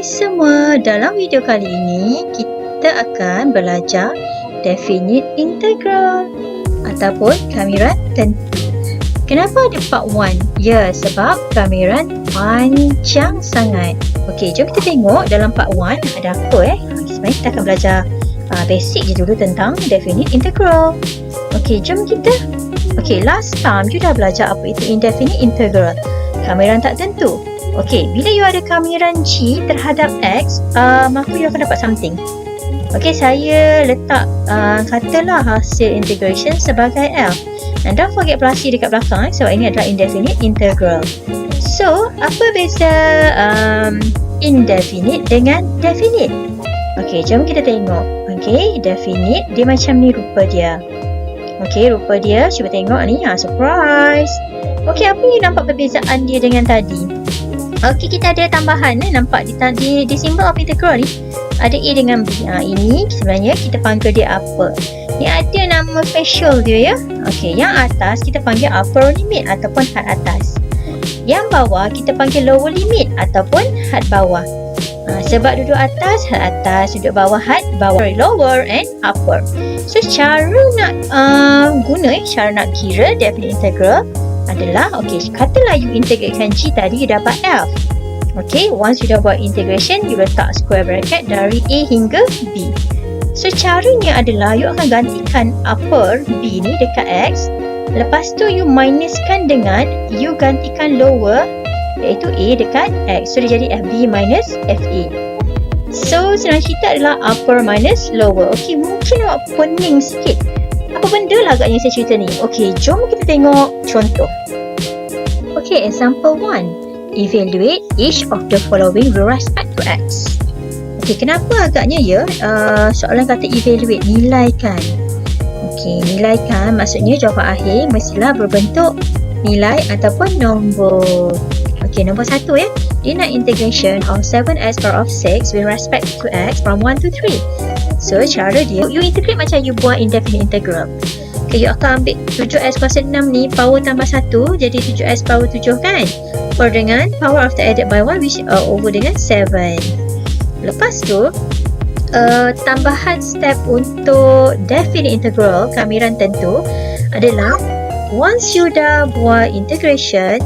Hai semua, dalam video kali ini kita akan belajar definite integral ataupun kamiran tentu. Kenapa ada part 1? Ya, sebab kamiran panjang sangat. Okey, jom kita tengok dalam part 1 ada apa Sebenarnya kita akan belajar basic je dulu tentang definite integral. Okey, jom kita. Okey, last time you dah belajar apa itu indefinite integral, kamiran tak tentu. Okey, bila you ada kamiran G terhadap X, maka you akan dapat something. Okey, saya letak katalah hasil integration sebagai L. And don't forget plus C dekat belakang sebab ini adalah indefinite integral. So, apa beza indefinite dengan definite? Okey, jom kita tengok. Okey, definite dia macam ni rupa dia. Okey, rupa dia, cuba tengok ni. Surprise! Okey, apa yang nampak perbezaan dia dengan tadi? Okey, kita ada tambahan nampak di simbol of integral ni ada A dengan B. Ini sebenarnya kita panggil dia apa? Ni ada nama special dia ya. Okey, yang atas kita panggil upper limit ataupun had atas. Yang bawah kita panggil lower limit ataupun had bawah. Sebab duduk atas, had atas, duduk bawah, had bawah. Lower and upper. So cara nak cara nak kira definite integral adalah, okey, katalah you integratekan G tadi, you dapat F. Okey, once you dah buat integration, you letak square bracket dari A hingga B. So caranya adalah you akan gantikan upper B ni dekat X. Lepas tu you minuskan dengan you gantikan lower iaitu A dekat X. So dia jadi FB minus FA. So senang cerita adalah upper minus lower. Okey, mungkin awak pening sikit. Apa benda lah agaknya saya cerita ni? Okey, jom kita tengok contoh. Okey, example 1. Evaluate each of the following with respect to X. Okey, kenapa agaknya ya soalan kata evaluate, nilaikan. Okey, nilaikan maksudnya jawapan akhir mestilah berbentuk nilai ataupun nombor. Okey, nombor 1 ya. Dia nak integration of 7x power of 6 with respect to X from 1 to 3. So, cara dia, you integrate macam you buat indefinite integral. Okay, you akan ambil 7x kuasa 6 ni, power tambah 1, jadi 7x power 7 kan? Per dengan power after added by 1, which over dengan 7. Lepas tu, tambahan step untuk definite integral, kamiran tentu, adalah once you dah buat integration,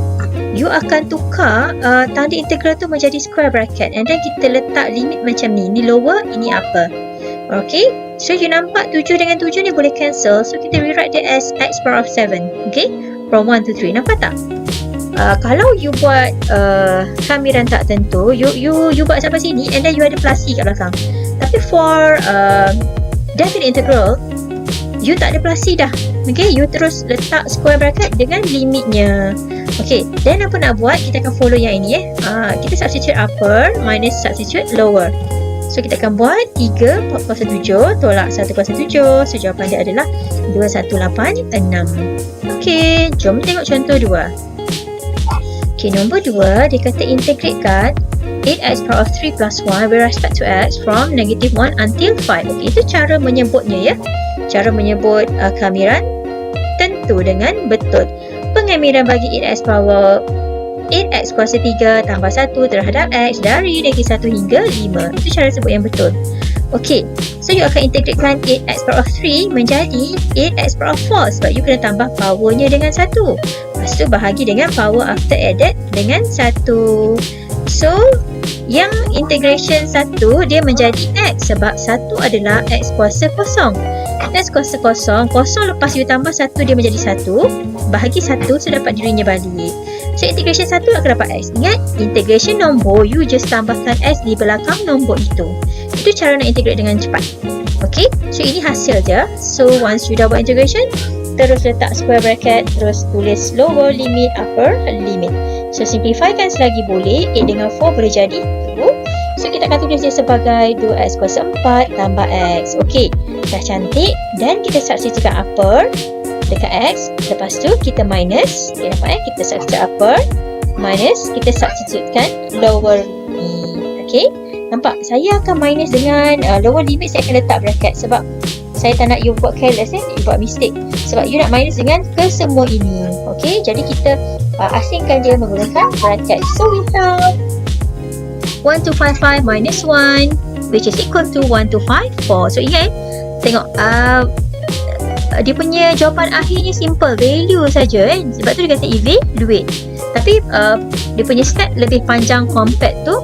you akan tukar tanda integral tu menjadi square bracket. And then kita letak limit macam ni. Ni lower, ini upper. Okay, so you nampak 7 dengan 7 ni boleh cancel. So kita rewrite dia as x power of 7. Okay, from 1 to 3. Nampak tak? Kalau you buat kamiran tak tentu, you buat sampai sini and then you ada plus C kat belakang. Tapi for definite integral, you tak ada plus C dah. Okay, you terus letak square bracket dengan limitnya. Okay, then apa nak buat? Kita akan follow yang ini kita substitute upper minus substitute lower. So kita akan buat 3 kuasa 7 tolak 1 kuasa 7. So jawapan dia adalah 2186. Okay, jom tengok contoh 2. Okay, nombor 2 dia kata integratekan 8x power of 3 plus 1 with respect to x from negative 1 until 5. Okay, itu cara menyebutnya ya. Cara menyebut kamiran tentu dengan betul. Pengamiran bagi 8x power 8x kuasa 3 tambah 1 terhadap x dari negatif 1 hingga 5. Itu cara sebut yang betul. Okey, so you akan integratekan 8x power of 3 menjadi 8x power of 4 sebab you kena tambah powernya dengan 1. Lepas tu bahagi dengan power after added dengan 1. So, yang integration 1 dia menjadi x sebab 1 adalah x kuasa kosong. X kuasa kosong lepas you tambah 1 dia menjadi 1. Bahagi 1 so dapat dirinya balik. So integration 1 akan dapat x. Ingat, integration nombor you just tambahkan x di belakang nombor itu. Itu cara nak integrate dengan cepat. Okay, so ini hasil je. So once you dah buat integration, terus letak square bracket, terus tulis lower limit, upper limit. So simplifykan selagi boleh. 8 dengan 4 boleh jadi 2. So kita akan tulis dia sebagai 2x kuasa 4 tambah x. Okay, dah cantik. Dan kita substitutekan upper dekat x. Lepas tu kita minus. Okay, nampak kita substitute upper minus, kita substitutekan lower limit. Okay, nampak saya akan minus dengan lower limit. Saya akan letak bracket sebab saya tak nak you buat careless you buat mistake. Sebab you nak minus dengan ke semua ini. Okay, jadi kita asingkan dia menggunakan bracket. So we have 1255 minus 1, which is equal to 1254. So ingat, tengok dia punya jawapan akhirnya simple, value saja sebab tu dia kata evaluate. Tapi dia punya step lebih panjang compared to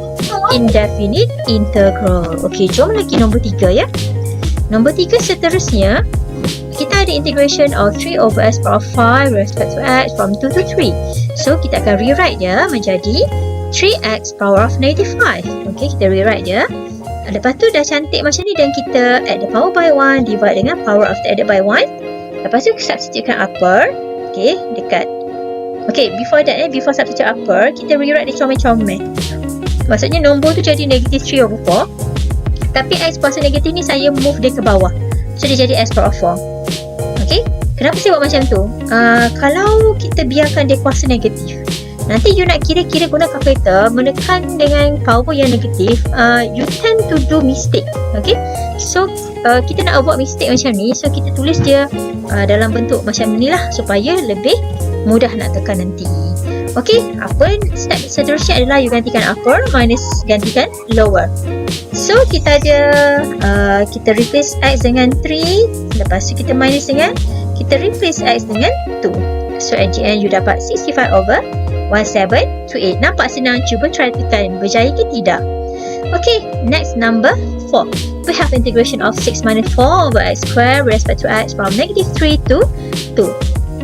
indefinite integral. Okey, jom lagi nombor 3 ya. Nombor 3 seterusnya, kita ada integration of 3 over x power 5 respect to x from 2 to 3. So kita akan rewrite dia menjadi 3x power of negative 5. Okey, kita rewrite dia. Lepas tu dah cantik macam ni dan kita add the power by 1 divide dengan power of the added by 1. Lepas tu substitutekan upper. Okey, dekat. Okey, before that before substitute upper, kita rewrite dia comel-comel. Maksudnya nombor tu jadi negative 3 over 4. Tapi x kuasa negatif ni saya move dia ke bawah. So dia jadi x power 4. Okey, kenapa saya buat macam tu? Kalau kita biarkan dia kuasa negatif, nanti you nak kira-kira guna kalkulator menekan dengan power yang negatif, you tend to do mistake. Okay, so kita nak avoid mistake macam ni, so kita tulis dia dalam bentuk macam ni lah supaya lebih mudah nak tekan nanti. Okay, apa step seterusnya adalah you gantikan upper minus gantikan lower. So kita ada kita replace x dengan 3, lepas tu kita minus dengan, kita replace x dengan 2. So at the end you dapat 65 over 1728. Nampak senang, cuba try tekan, berjaya ke tidak? Okay, next number 4. We have integration of 6 minus 4 over x square with respect to x from negative 3 to 2.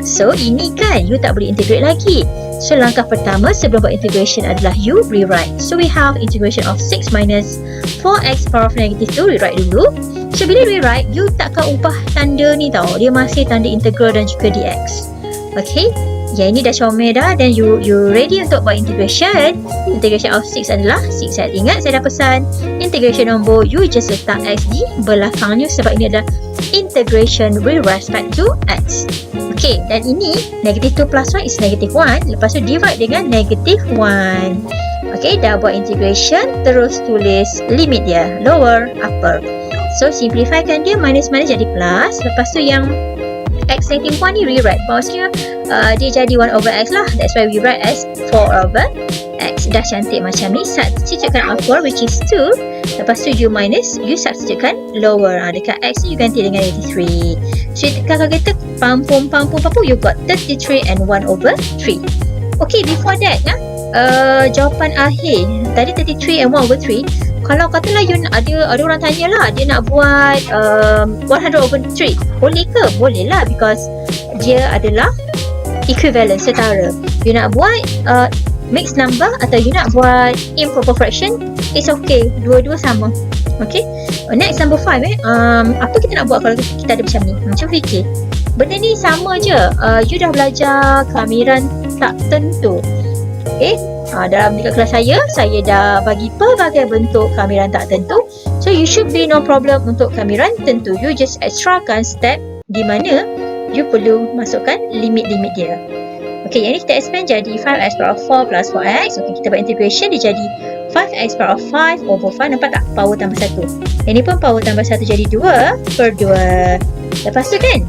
So ini kan you tak boleh integrate lagi. So langkah pertama sebelum buat integration adalah you rewrite. So we have integration of 6 minus 4x power of negative 2, rewrite dulu. So bila rewrite, you takkan ubah tanda ni tau, dia masih tanda integral dan juga dx. Okay, yang ini dah comel dah, dan you ready untuk buat integration. Integration of 6 adalah 6. Saya ingat saya dah pesan integration nombor, you just letak x di belakangnya sebab ini adalah integration with respect to x. Okay, dan ini negative 2 plus 1 is negative 1. Lepas tu divide dengan negative 1. Okay, dah buat integration, terus tulis limit dia, lower, upper. So simplifykan dia, minus jadi plus. Lepas tu yang x negative 1 ni rewrite, maksudnya dia jadi 1 over x lah. That's why we write as 4 over x. Dah cantik macam ni. Substitutekan upper which is 2. Lepas tu you minus, you substitutekan lower. Dekat x you ganti dengan 83. So kalau kita pampung, you got 33 and 1 over 3. Okay, before that jawapan akhir tadi 33 and 1 over 3. Kalau katalah you ada orang tanya lah, dia nak buat 100 over 3, boleh ke? Boleh lah, because dia adalah equivalent, setara. You nak buat mixed number atau you nak buat improper fraction, it's okay, dua-dua sama. Okay, next number 5 apa kita nak buat kalau kita ada macam ni? Macam fikir benda ni sama je. You dah belajar kamiran tak tentu. Okay, dalam dekat kelas saya dah bagi pelbagai bentuk kamiran tak tentu. So you should be no problem untuk kamiran tentu. You just extrakan step di mana you perlu masukkan limit-limit dia. Okay, yang ni kita expand jadi 5x power 4 plus 4x. Okay, kita buat integration, dia jadi 5x power 5 over 5. Nampak tak? Power tambah 1. Yang ni pun power tambah 1 jadi 2 per 2. Lepas tu kan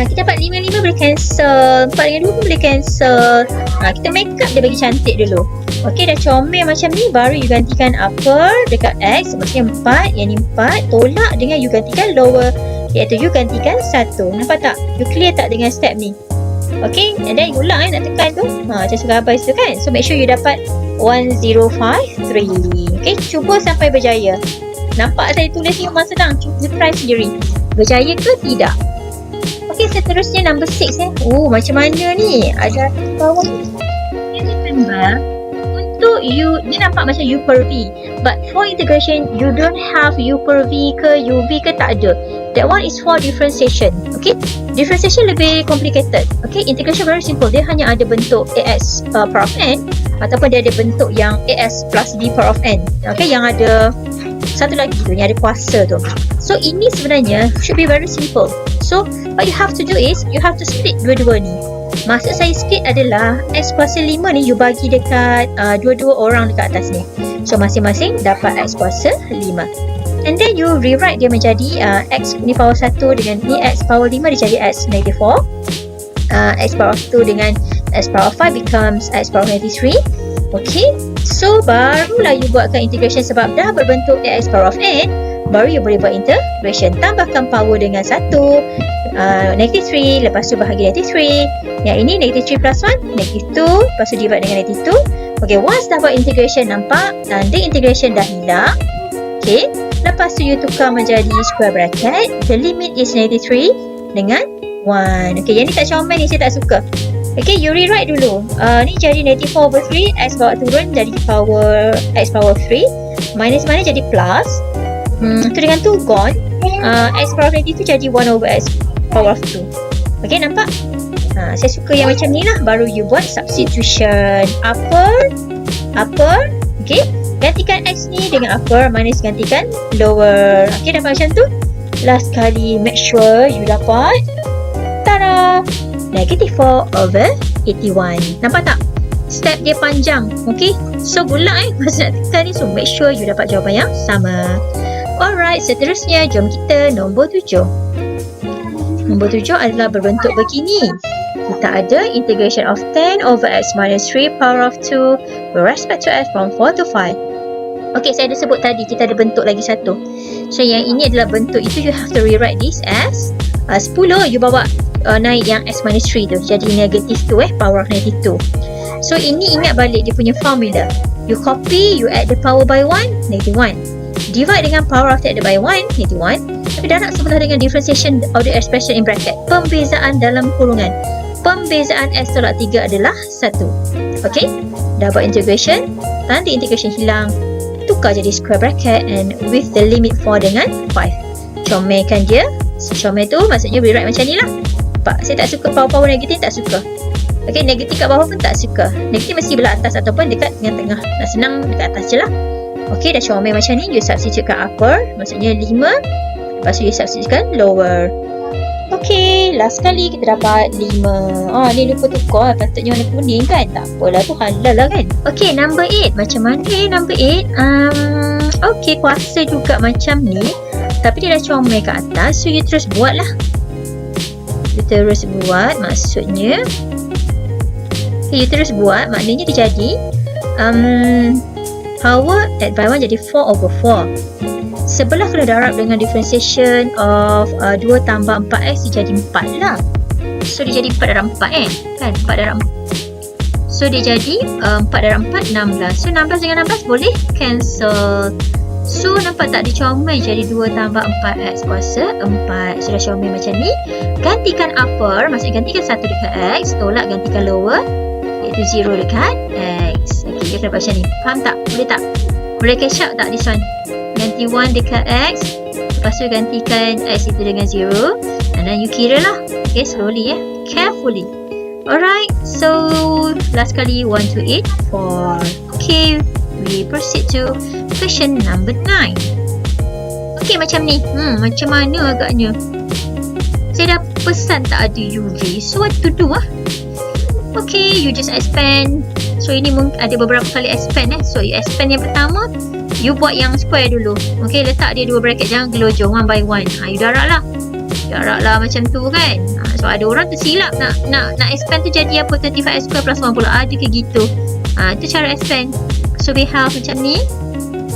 kita dapat 5 boleh cancel, 4 dengan 2 pun boleh cancel. Kita make up dia bagi cantik dulu. Okay, dah comel macam ni, baru you gantikan upper dekat x, maksudnya 4. Yang ni 4 tolak dengan you gantikan lower, iaitu you gantikan 1. Nampak tak? You clear tak dengan step ni? Okay, and then you ulang nak tekan tu, macam surabaya tu kan. So make sure you dapat 1053. Okay, cuba sampai berjaya. Nampak saya tulis ni memang senang, cuba try sendiri. Berjaya ke tidak? Okay, seterusnya number 6 macam mana ni? Ada bawah ni. Remember, untuk u, dia nampak macam u per v, but for integration you don't have u per v ke uv ke, tak ada. That one is for differentiation. Okay, differentiation lebih complicated. Okay, integration very simple, dia hanya ada bentuk ax power of n, ataupun dia ada bentuk yang ax plus b power of n. Okay, yang ada satu lagi tu, yang ada kuasa tu. So ini sebenarnya should be very simple. So what you have to do is you have to split dua-dua ni. Maksud saya split adalah x kuasa 5 ni you bagi dekat dua-dua orang dekat atas ni. So masing-masing dapat x kuasa 5. And then you rewrite dia menjadi x ni power 1 dengan ni x power 5 dia jadi x negative 4. X power 2 dengan x power 5 becomes x power negative 3. Okay, So, barulah you buatkan integration sebab dah berbentuk ax power of n. Baru you boleh buat integration. Tambahkan power dengan 1, negative 3, lepas tu bahagi negative 3. Yang ini negative 3 plus 1, negative 2, lepas tu divide dengan negative 2. Okay, once dah buat integration, nampak tanda integration dah hilang. Okay, lepas tu you tukar menjadi square bracket. The limit is negative 3 dengan 1. Okay, yang ni tak comel ni, saya tak suka. Okay, you rewrite dulu. Ni jadi negative 4 over 3, x bawa turun jadi power x power 3. Minus mana jadi plus. Tu dengan tu gone. X power of negative tu jadi 1 over x power of 2. Okay, nampak? Saya suka yang macam ni lah. Baru you buat substitution. Upper. Okay, gantikan x ni dengan upper, minus gantikan lower. Okay, dapat macam tu. Last kali, make sure you dapat tada! Negative 4 over 81. Nampak tak? Step dia panjang. Okay, so good luck masa nak tekan ni. So make sure you dapat jawapan yang sama. Alright, seterusnya jom kita nombor 7. Nombor 7 adalah berbentuk begini. Kita ada integration of 10 over x minus 3 power of 2 with respect to x from 4 to 5. Okay, saya ada sebut tadi kita ada bentuk lagi satu. So yang ini adalah bentuk itu, you have to rewrite this as 10 you bawa naik yang x minus 3 tu, jadi negative 2 power of negative 2. So ini ingat balik dia punya formula. You copy, you add the power by 1, negative 1. Divide dengan power of added by 1, negative 1. Tapi darab sebelah dengan differentiation of the expression in bracket. Pembezaan dalam kurungan. Pembezaan x tolak 3 adalah 1. Okay, dah buat integration. Tanda integration hilang. Tukar jadi square bracket and with the limit 4 dengan 5. Comelkan dia. Comel tu maksudnya rewrite macam ni lah. Nampak? Saya tak suka power-power negatif, tak suka. Okay, negatif kat bawah pun tak suka. Negatif mesti belah atas ataupun dekat tengah-tengah. Nak senang dekat atas je lah. Okay, dah comel macam ni. You substitutekan upper, maksudnya 5. Lepas tu you substitutekan lower. Okay, last kali kita dapat 5. Ni lupa tukar. Patutnya warna kuning kan? Tak apalah, tu halal lah kan? Okay, number 8. Macam mana number 8? Okay, kuasa juga macam ni. Tapi dia dah comel kat atas. So, you terus buat lah. You terus buat. Maksudnya you terus buat. Maknanya dia jadi power add by 1 jadi 4 over 4. Sebelah kena darab dengan differentiation of 2 tambah 4x dia jadi 4 lah. So dia jadi 4 darab 4 kan? 4 darab 4. So dia jadi 4 darab 4, 16. So 16 dengan 16 boleh cancel. So nampak tak dia comel jadi 2 tambah 4x kuasa 4. So dah comel macam ni. Gantikan upper, maksudnya gantikan 1 dekat x. Tolak gantikan lower, iaitu 0 dekat x. Okay, dia kena buat macam ni. Faham tak? Boleh tak? Boleh catch up tak this one? Ganti 1 dekat x, lepas tu gantikan x itu dengan 0, and then you kira lah. Okay, slowly carefully. Alright, so last kali 1 to 8, 4. Okay, we proceed to question number 9. Okay, macam ni. Macam mana agaknya? Saya dah pesan tak ada UV, so what to do Okay, you just expand. So ini ada beberapa kali expand So you expand yang pertama, you buat yang square dulu. Okay, letak dia 2 bracket, jangan gelojong 1 by 1. You darab lah macam tu kan. So ada orang tersilap nak expand tu jadi apa, 35x square plus 1 pula. Ada ke gitu. Itu cara expand. So we have macam ni.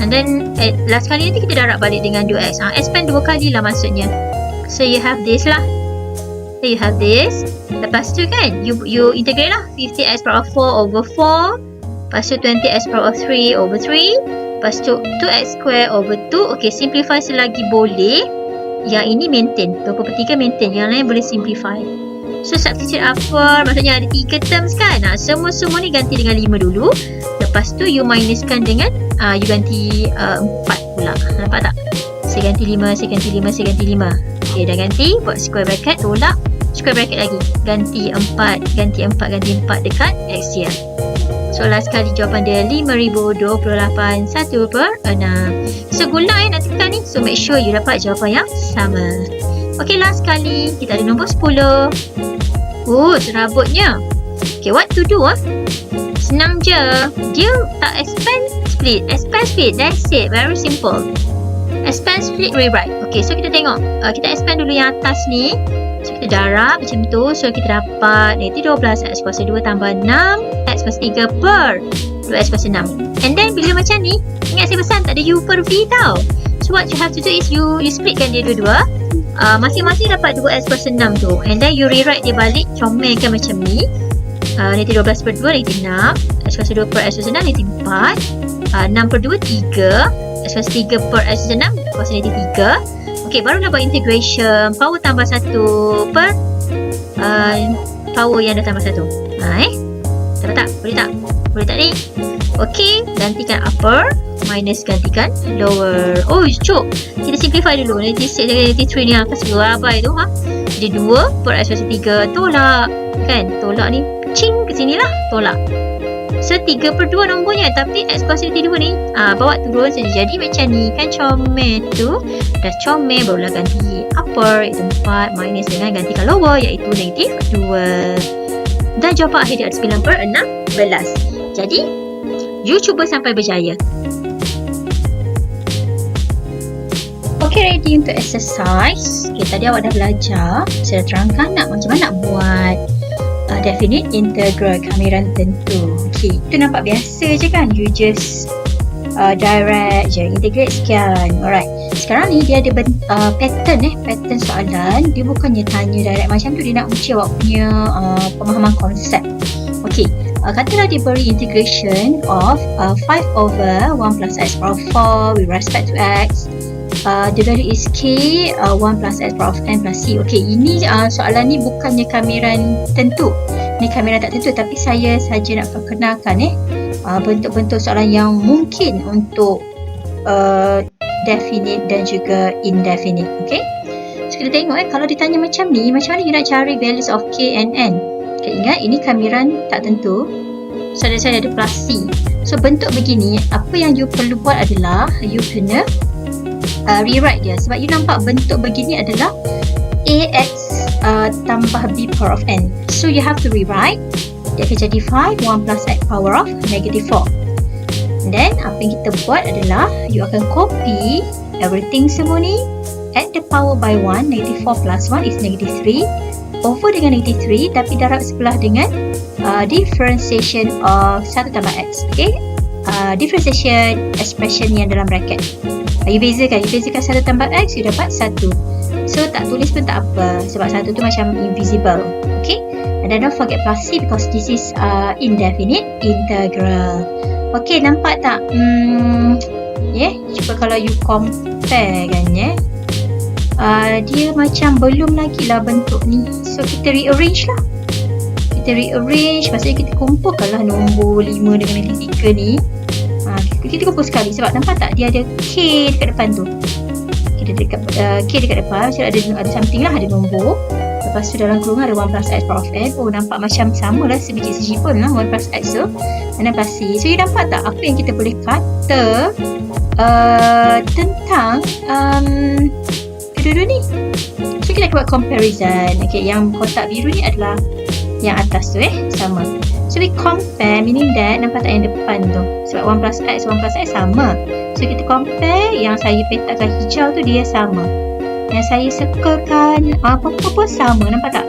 And then last kali nanti kita darab balik dengan 2x. Expand 2 kali lah maksudnya. So you have this lah. So you have this. Lepas tu kan you integrate lah 50x power of 4 over 4. Lepas tu 20x power of 3 over 3. Lepas tu 2x square over 2. Okay, simplify selagi boleh. Yang ini maintain, 2/3 maintain. Yang lain boleh simplify. So substitute upper, maksudnya ada 3 terms kan. Semua ni ganti dengan 5 dulu. Lepas tu you minuskan dengan you ganti 4 pula. Nampak tak? Saya ganti 5, saya ganti 5, saya ganti 5. Okay, dah ganti. Buat square bracket, tolak square bracket lagi. Ganti 4, ganti 4, ganti 4 dekat x dia. So last kali jawapan dia 5028 1/6. So good luck nak tekan ni. So make sure you dapat jawapan yang sama. Okay, last kali kita ada nombor 10. Serabutnya. Okay, what to do Senang je. Dia tak expand, split. Expand, split. That's it. Very simple. Expand, split, rewrite. Okay, so kita tengok. Kita expand dulu yang atas ni. So kita darab macam tu. So kita dapat negative 12 x kuasa 2 tambah 6 x kuasa 3 per 2x kuasa 6. And then bila macam ni, ingat saya pesan tak ada u per v tau. So what you have to do is you splitkan dia dua-dua. Masing-masing dapat 2x kuasa 6 tu. And then you rewrite dia balik, comelkan macam ni. Negatif 12 per 2, negatif 6. X kuasa 2 per x kuasa 6, negatif 4. 6 per 2, 3. X kuasa 3 per x kuasa 6, kuasa negatif 3. Okay, baru nak buat integration. Power tambah 1 per power yang dah tambah 1. Dapat tak? Boleh tak? Boleh tak ni? Okay, gantikan upper. Minus gantikan lower. Oh, cuk. Kita simplify dulu. Negatif 6 dan negatif 3 ni akan segera abai tu. Jadi 2 per x kuasa 3. Tolak. Kan? Tolak ni. Cing ke sini lah. Tolak. So 3 per 2 nombornya. Tapi x kuasa 2 ni bawa turun saja. Jadi macam ni. Kan comel tu. Dah comel. Barulah ganti upper. Iaitu 4. Minus dengan gantikan lower. Iaitu negatif 2. Dan jawapan akhir dia ada 9 per 16. Jadi you cuba sampai berjaya. Okay, ready untuk exercise. Okay, tadi awak dah belajar. Saya dah terangkan macam mana nak buat definite integral kamiran tentu. Okay, itu nampak biasa je kan. You just direct je, integrate sekian. Alright, sekarang ni dia ada pattern pattern soalan. Dia bukannya tanya direct macam tu. Dia nak uji awak punya pemahaman konsep. Okay, katalah dia beri integration of 5 over 1 plus x power 4 with respect to x. The value is k 1 plus x power of n plus c. Okay, ini soalan ni bukannya kamiran tentu. Ni kamiran tak tentu, tapi saya saja nak perkenalkan bentuk-bentuk soalan yang mungkin untuk definite dan juga indefinite. Okay, so kita tengok kalau ditanya macam ni, macam mana you nak cari values of k and n. Okay, ingat ini kamiran tak tentu. So saya ada plus c. So bentuk begini, apa yang you perlu buat adalah you kena rewrite dia. Sebab you nampak bentuk begini adalah ax tambah b power of n. So you have to rewrite. Dia akan jadi 5 1 plus x power of negative 4. And then apa yang kita buat adalah you akan copy everything semua ni, add the power by 1. Negative 4 plus 1 is negative 3 over dengan negative 3, tapi darab sebelah dengan differentiation of 1 tambah x. Okay, differentiation expression yang dalam bracket. You bezakan 1 tambah x, you dapat 1. So tak tulis pun tak apa, sebab 1 tu macam invisible. Okay, and then don't forget plus c because this is indefinite integral. Okay, nampak tak? Cuba kalau you compare kan dia macam belum lagi lah bentuk ni. So kita rearrange lah. Maksudnya kita kumpulkan lah nombor 5 dengan negatif 3 ni. Kita kumpul sekali. Sebab nampak tak dia ada k dekat depan tu. K dekat depan. Macam ada something lah, ada nombor. Lepas tu dalam kurungan ada 1 plus x power of n. Oh, nampak macam sama lah sebiji-sebiji pun lah 1 plus x tu. Dan plus c. So you nampak tak apa yang kita boleh kata tentang kedua-dua ni. So kita akan buat comparison. Okay, yang kotak biru ni adalah yang atas tu sama. So we compare, meaning that nampak tak yang depan tu. Sebab 1 plus x sama. So kita compare, yang saya petakkan hijau tu dia sama. Yang saya circlekan apa-apa pun sama, nampak tak?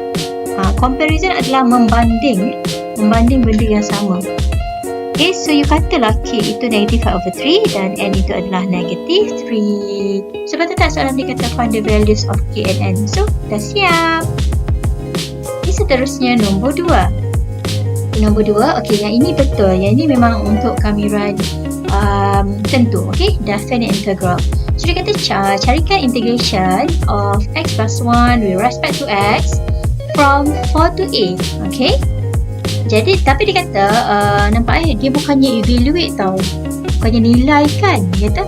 Comparison adalah membanding benda yang sama. Okay, so you katalah k itu negative 5 over 3 dan n itu adalah negative 3. So betul tak soalan dia kata find the values of k and n. So dah siap. Okay, seterusnya nombor 2. Okay, yang ini betul. Yang ini memang untuk kamiran tentu. Okay, definite integral. So dia kata carikan integration of x plus 1 with respect to x from 4 to a. Okay, jadi tapi dia kata nampak dia bukannya evaluate tau, bukannya nilai kan. Dia kata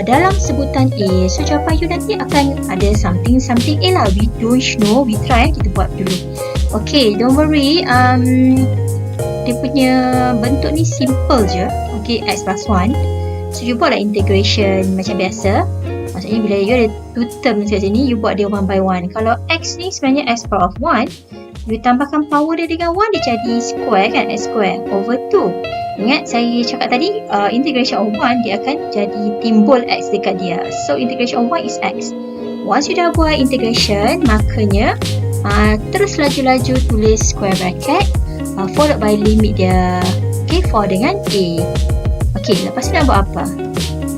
dalam sebutan a. So jawapan you nanti akan ada something a lah. We don't know, we try, kita buat dulu. Okay, don't worry. Dia punya bentuk ni simple je. Okay, x plus 1. So you buatlah integration macam biasa. Maksudnya bila you ada two term macam ni, you buat dia one by one. Kalau x ni sebenarnya x power of 1, you tambahkan power dia dengan 1, dia jadi square kan, x square over 2. Ingat saya cakap tadi integration of 1 dia akan jadi timbul x dekat dia. So integration of 1 is x. Once you dah buat integration, makanya terus laju-laju tulis square bracket followed by limit dia. Okay, 4 dengan A. Okey, lepas tu nak buat apa?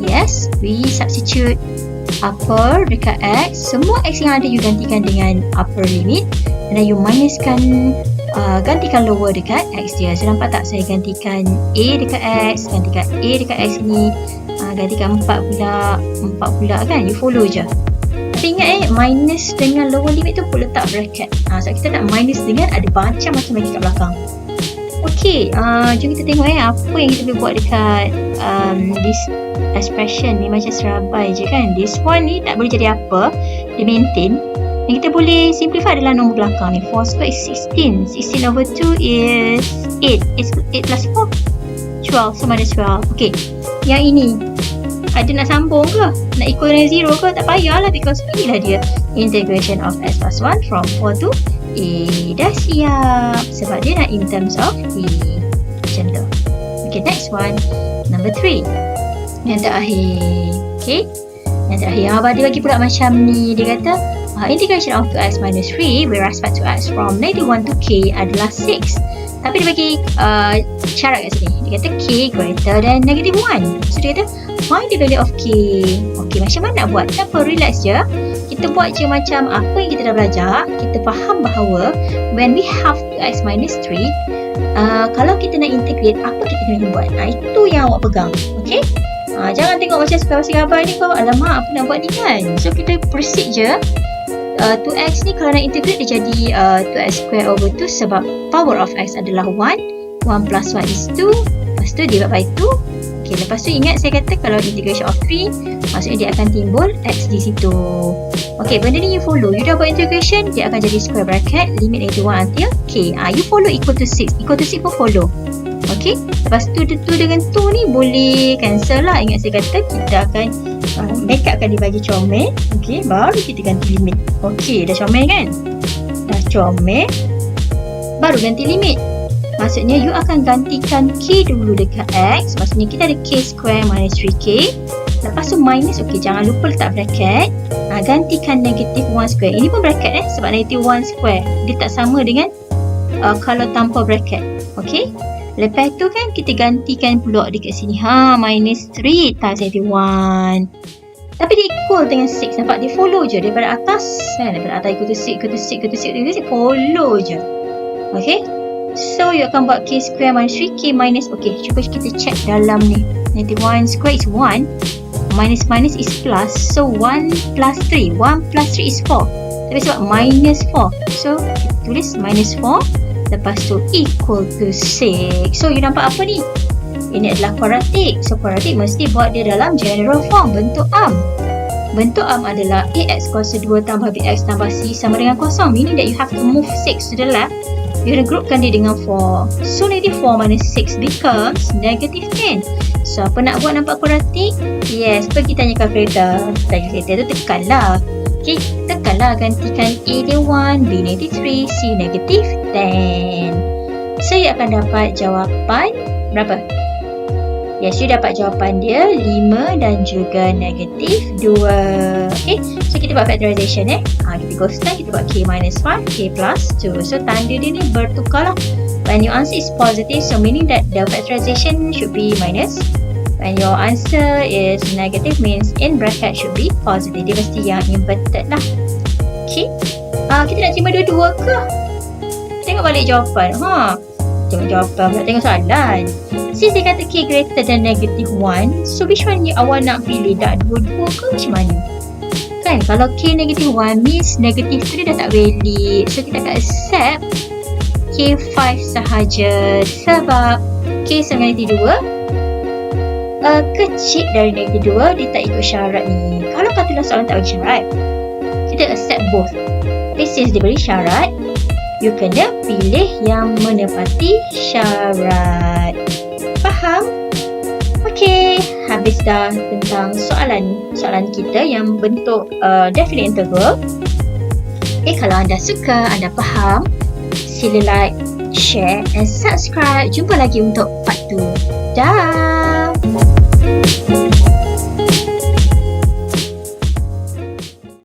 Yes, we substitute upper dekat X. Semua X yang ada you gantikan dengan upper limit. Dan you minuskan, gantikan lower dekat X dia. So nampak tak saya gantikan A dekat X, gantikan A dekat X ni, gantikan 4 pula kan. You follow je. Tapi ingat minus dengan lower limit tu pun letak bracket. So kita nak minus dengan ada macam-macam lagi kat belakang. Okey, jom kita tengok apa yang kita boleh buat dekat this expression ni. Macam serabai je kan. This one ni tak boleh jadi apa, dia maintain. Yang kita boleh simplify adalah nombor belakang ni. 4 square is 16. 16 over 2 is 8. 8 plus 4, 12. So minus 12. Okey, yang ini ada nak sambung ke? Nak equal dengan 0 ke? Tak payahlah, because inilah dia integration of x plus 1 from 4 to A. Dah siap. Sebab dia nak in terms of A. Macam tu. Okay, next one. Number 3. Yang terakhir. Okay. Yang terakhir. Abang dia bagi pula macam ni. Dia kata, integration of 2x minus 3 with respect to x from -1 to k adalah 6. Tapi dia bagi syarat kat sini. Dia kata k greater than -1. So dia kata find the value of k. Okay, macam mana nak buat? Tak apa, relax je. Kita buat je macam apa yang kita dah belajar. Kita faham bahawa when we have 2x minus 3, kalau kita nak integrate, apa kita kena buat? Itu yang awak pegang. Okay? Jangan tengok macam sekarang gambar ni kau, alamak apa nak buat ni kan. So kita proceed je. 2x ni kalau nak integrate dia jadi 2x square over 2 sebab power of x adalah 1. 1 plus 1 is 2. Lepas tu divide by 2. Okay, lepas tu ingat saya kata kalau integration of 3, maksudnya dia akan timbul x di situ. Okay, benda ni you follow. You dah buat integration, dia akan jadi square bracket limit -1 until k. You follow equal to 6. Equal to 6 pun follow. Okay, lepas tu 2 dengan 2 ni boleh cancel lah. Ingat saya kata kita akan make up akan dibagi comel. Okay, baru kita ganti limit. Okay, dah comel kan? Dah comel, baru ganti limit. Maksudnya you akan gantikan k dulu dekat x. Maksudnya kita ada k square minus 3k. Lepas tu minus, okay, jangan lupa letak bracket. Gantikan negative 1 square. Ini pun bracket sebab negative 1 square dia tak sama dengan kalau tanpa bracket. Okay, lepas tu kan kita gantikan pula dekat sini. Minus 3 times negative 1. Tapi dia equal dengan 6. Nampak? Dia follow je daripada atas. Daripada atas equal to 6, equal to 6, equal to 6, equal to 6. Follow je. Okay. So, you akan buat k square minus 3k minus. Okay, cuba kita check dalam ni. Negative 1 square is 1. Minus minus is plus. So, 1 plus 3. 1 plus 3 is 4. Tapi sebab minus 4. So, kita tulis minus 4. Lepas tu equal to 6. So, you nampak apa ni? Ini adalah quadratic. So, quadratic mesti buat dia dalam general form. Bentuk arm. Bentuk arm adalah ax kuasa 2 tambah bx tambah c sama dengan kosong. Meaning that you have to move 6 to the left. You gonna groupkan dia dengan 4. So, negative 4 minus 6 becomes negative 10. So, apa nak buat nampak quadratic? Yes, pergi tanya kalkulator. Kalkulator tu tekanlah. Okay, tekanlah, gantikan A dia 1, B negative 3, C negative 10. So, you akan dapat jawapan berapa? Yes, you dapat jawapan dia 5 dan juga negative 2. Okay, so kita buat factorization kita ghostkan, kita buat k minus 1, k plus 2. So, tanda dia ni bertukar lah. When your answer is positive, so meaning that the factorization should be minus. When your answer is negative, means in bracket should be positive. Dia mesti yang inverted lah. Okay, kita nak terima dua-dua ke? Tengok balik jawapan. Tengok jawapan, nak tengok soalan. Since dia kata k greater than negative 1, so which one yang awak nak pilih? Nak dua-dua ke macam mana? Kan, kalau k negative 1 means negative 3 dah tak valid. So, kita akan accept k5 sahaja. Sebab k sama negative 2 kecil dari negative 2, dia tak ikut syarat ni. Kalau katalah soalan tak bagi syarat, kita accept both. Tapi since dia beri syarat, you kena pilih yang menepati syarat. Faham? Okey, habis dah tentang soalan kita yang bentuk definite interval. Kalau anda suka, anda faham, sila like, share and subscribe. Jumpa lagi untuk part 2. Dah.